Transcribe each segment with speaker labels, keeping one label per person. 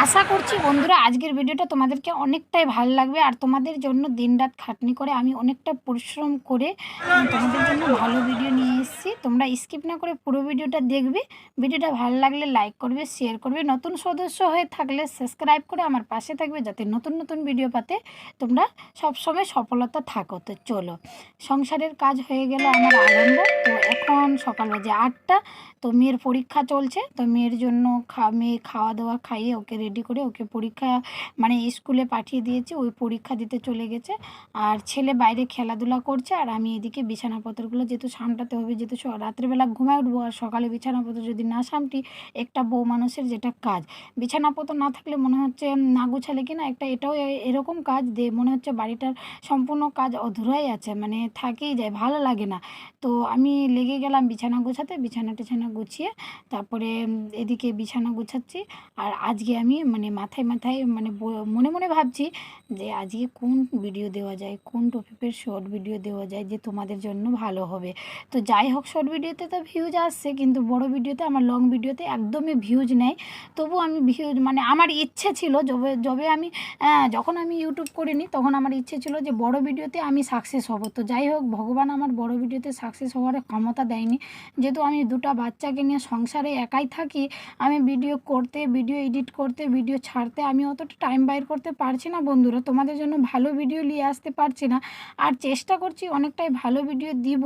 Speaker 1: আশা করছি বন্ধুরা আজকের ভিডিওটা তোমাদেরকে অনেকটাই ভালো লাগবে। আর তোমাদের জন্য দিনরাত খাটনি করে আমি অনেকটা পরিশ্রম করে তোমাদের জন্য ভালো ভিডিও নিয়ে এসেছি। তোমরা স্কিপ না করে পুরো ভিডিওটা দেখবে। ভিডিওটা ভালো লাগলে লাইক করবে, শেয়ার করবে, নতুন সদস্য হয়ে থাকলে সাবস্ক্রাইব করে আমার পাশে থাকবে, যাতে নতুন নতুন ভিডিও পাতে তোমরা সবসময় সফলতা থাকো। তো চলো, সংসারের কাজ হয়ে গেল আমার আরম্ভ। তো এখন সকাল বাজে 8টা। তো মেয়ের পরীক্ষা চলছে, তো মেয়ের জন্য মেয়ে খাওয়া দাওয়া খাইয়ে ওকে রেডি করে ওকে পরীক্ষা মানে স্কুলে পাঠিয়ে দিয়েছি, ওই পরীক্ষা দিতে চলে গেছে। আর ছেলে বাইরে খেলাধুলা করছে, আর আমি এদিকে বিছানাপত্রগুলো যেহেতু সামটাতে হবে, যেহেতু রাত্রেবেলা ঘুমায় উঠবো আর সকালে বিছানাপত্র যদি না সামটি, একটা বউ মানুষের যেটা কাজ, বিছানাপত্র না থাকলে মনে হচ্ছে না গুছালে কি না একটা এটাও এরকম কাজ মনে হচ্ছে বাড়িটার সম্পূর্ণ কাজ অধুরাই আছে, মানে থাকেই যায়, ভালো লাগে না। তো আমি লেগে গেলাম বিছানা গোছাতে, বিছানা টিছানা গুছিয়ে তারপরে এদিকে বিছানা গোছাচ্ছি। আর আজকে আমি মানে মাথায় মাথায় মানে মনে মনে ভাবছি যে আজকে কোন ভিডিও দেওয়া যায়, কোন টপিকের শর্ট ভিডিও দেওয়া যায় যে তোমাদের জন্য ভালো হবে। তো যাই হোক, শর্ট ভিডিওতে তো ভিউজ আসছে, কিন্তু বড় ভিডিওতে আমার লং ভিডিওতে একদমই ভিউজ নেই। তবু আমি ভিউজ মানে আমার ইচ্ছে ছিল যবে আমি যখন আমি ইউটিউব করিনি তখন আমার ইচ্ছে ছিল যে বড় ভিডিওতে আমি সাকসেস হব। তো যাই হোক, ভগবান আমার বড় ভিডিওতে সাকসেস হওয়ার ক্ষমতা দেয়নি, যেহেতু আমি দুটো বাচ্চাকে নিয়ে সংসারে একাই থাকি। আমি ভিডিও করতে, ভিডিও এডিট করতে, ভিডিও ছাড়তে আমি অতটা টাইম বাইর করতে পারছি না বন্ধুরা, তোমাদের জন্য ভালো ভিডিও নিয়ে আসতে পারছি না। আর চেষ্টা করছি অনেকটাই ভালো ভিডিও দিব,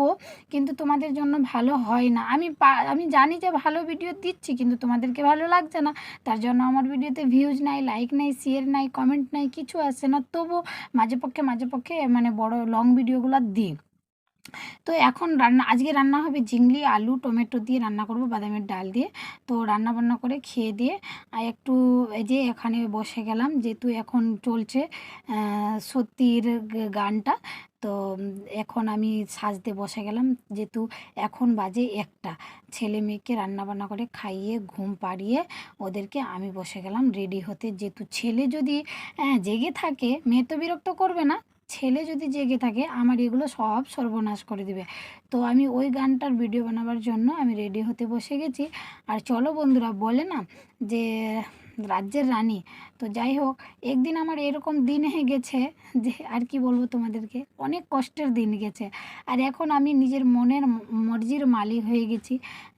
Speaker 1: কিন্তু তোমাদের জন্য ভালো হয় না। আমি জানি যে ভালো ভিডিও দিচ্ছি, কিন্তু তোমাদেরকে ভালো লাগছে না, তার জন্য আমার ভিডিওতে ভিউজ নাই, লাইক নাই, শেয়ার নাই, কমেন্ট নাই, কিছু আসছে না। তবু মাঝে পক্ষে মানে বড় লং ভিডিওগুলো দিই। তো এখন আজকে রান্না হবে ঝিঙলি আলু টমেটো দিয়ে রান্না করব, বাদামের ডাল দিয়ে। তো রান্না বান্না করে খেয়ে দিয়ে আর একটু এই যে এখানে বসে গেলাম, যেহেতু এখন চলছে সত্যির গানটা। তো এখন আমি সাজতে বসে গেলাম, যেহেতু এখন বাজে 1টা। ছেলে মেয়েকে রান্না বান্না করে খাইয়ে ঘুম পাড়িয়ে ওদেরকে আমি বসে গেলাম রেডি হতে। যেহেতু ছেলে যদি জেগে থাকে, মেয়ে তো বিরক্ত করবে না, ছেলে যদি জেগে থাকে আমার এগুলো সব সর্বনাশ করে দিবে। তো আমি ওই গানটার ভিডিও বানাবার জন্য আমি রেডি হতে বসে গেছি। আর চলো বন্ধুরা, বলে না যে রাজ্যের রানী। তো যাই হোক, একদিন আমার এরকম দিন হয়ে গেছে যে আর কি বলবো তোমাদেরকে, অনেক কষ্টের দিন গেছে। আর এখন আমি নিজের মনের মর্জির মালিক হয়ে গেছি,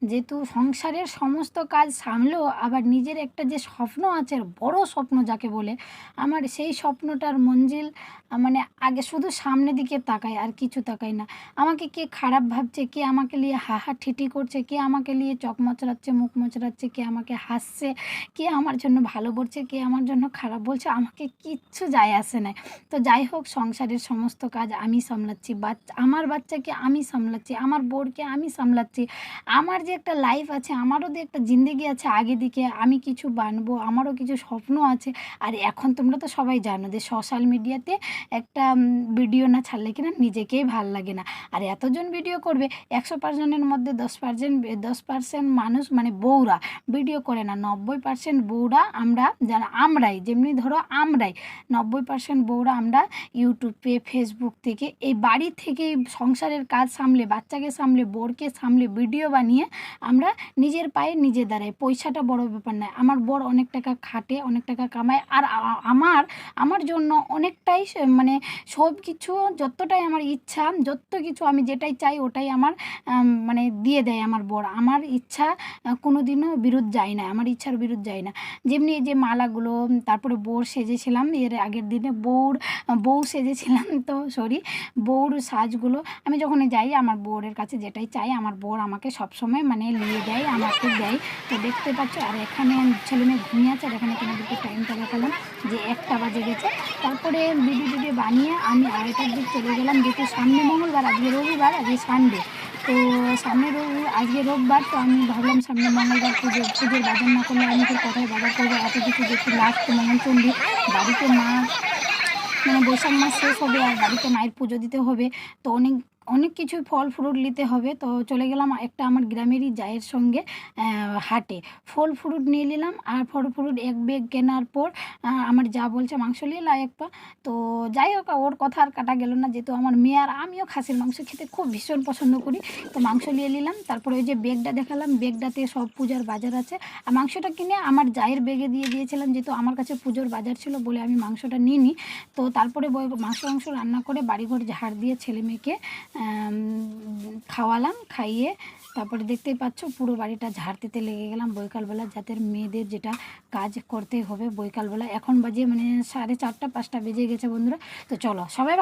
Speaker 1: যেহেতু সংসারের সমস্ত কাজ সামলেও আবার নিজের একটা যে স্বপ্ন আছে, বড় স্বপ্ন যাকে বলে, আমার সেই স্বপ্নটার মঞ্জিল মানে আগে শুধু সামনে দিকে তাকাই আর কিছু তাকাই না। আমাকে কে খারাপ ভাবছে, কে আমাকে নিয়ে হাহা ঠিটি করছে, কে আমাকে নিয়ে চোখ মচড়াচ্ছে, মুখ মচড়াচ্ছে, কে আমাকে হাসছে, কে আমার জন্য ভালো বলছে, কে আমার জন্য খারাপ বলছে, আমাকে কিচ্ছু যায় আসে না। তো যাই হোক, সংসারের সমস্ত কাজ আমি সামলাচ্ছি, আমার বাচ্চাকে আমি সামলাচ্ছি, আমার বোরকে আমি সামলাচ্ছি। আমার যে একটা লাইফ আছে, আমারও যে একটা জিন্দেগি আছে আগে দিকে, আমি কিছু বানবো, আমারও কিছু স্বপ্ন আছে। আর এখন তোমরা তো সবাই জানো যে সোশ্যাল মিডিয়াতে একটা ভিডিও না ছাড়লে কিনা নিজেকেই ভাল লাগে না। আর এতজন ভিডিও করবে, 100%-এর মধ্যে 10% মানুষ মানে বউরা ভিডিও করে না, 90% বউরা আমরাই যেমনি ধরো আমরাই 90% বউরা আমরা ইউটিউবে ফেসবুক থেকে এই বাড়ি থেকে সংসারের কাজ সামলে, বাচ্চাকে সামলে, বোরকে সামলে ভিডিও বানিয়ে আমরা নিজের পায়ে নিজে দাঁড়াই। পয়সাটা বড় ব্যাপার নয়, আমার বর অনেক টাকা খাটে, অনেক টাকা কামায়, আর আমার জন্য অনেকটাই মানে সব কিছু, যতটাই আমার ইচ্ছা, যত কিছু আমি যেটাই চাই ওটাই আমার মানে দিয়ে দেয় আমার বর। আমার ইচ্ছা কোনো দিনও বিরুদ্ধ যায় না, আমার ইচ্ছার বিরুদ্ধ যায় না। যেমনি এই যে মালাগুলো, তারপরে বউর সেজেছিলাম এর আগের দিনে, বউ সেজেছিলাম, তো সরি, বউর সাজগুলো আমি যখন যাই আমার বউরের কাছে যেটাই চাই আমার বর আমাকে সবসময় মানে নিয়ে দেয়, আমাকে দেয়। তো দেখতে পাচ্ছ, আর এখানে ছেলে মেয়ে ঘুমিয়ে আছে, আর এখানে তোমাদেরকে টাইমটা দেখালাম যে 1টা বাজে গেছে। তারপরে ভিডিও বানিয়ে আমি 2:30টার দিক চলে গেলাম, যেহেতু সামনে মঙ্গলবার, আজকে রবিবার, আজকে সানডে। তো আজকে রোববার, তো আমি ভাবলাম সামনে মঙ্গলবার পুজোর বাজার না করলে আমি তো কোথায় বাজার করবো, এত কিছু যেহেতু লাস্ট মঙ্গলচণ্ডী, বাড়িতে মা মানে বৈশাখ মাস শেষ হবে আর বাড়িতে মায়ের পুজো দিতে হবে, তো অনেক অনেক কিছু ফল ফ্রুট নিতে হবে। তো চলে গেলাম একটা আমার গ্রামেরই জায়ের সঙ্গে হাটে। ফল ফ্রুট নিয়ে নিলাম, আর ফল ফ্রুট এক ব্যাগ কেনার পর আমার যা বলছে মাংস নিয়ে লা এক পা। তো যাই হোক, ওর কথা আর কাটা গেল না, যেহেতু আমার মেয়ে আর আমিও খাসির মাংস খেতে খুব ভীষণ পছন্দ করি। তো মাংস নিয়ে নিলাম, তারপরে ওই যে ব্যাগটা দেখালাম, ব্যাগটাতে সব পূজার বাজার আছে। আর মাংসটা কিনে আমার জায়ের ব্যাগে দিয়ে দিয়েছিলাম, যেহেতু আমার কাছে পুজোর বাজার ছিল বলে আমি মাংসটা নিইনি। তো তারপরে মাংস রান্না করে বাড়িঘর ঝাড় দিয়ে ছেলে মেয়েকে খাওয়ালাম, খাইয়ে তারপরে দেখতেই পাচ্ছ পুরো বাড়িটা ঝাড় দিতে লেগে গেলাম বৈকালবেলা, যাতে মেয়েদের যেটা কাজ করতে হবে বৈকালবেলা। এখন বাজে মানে 4:30 5টা বেজে গেছে বন্ধুরা। তো চলো সবাই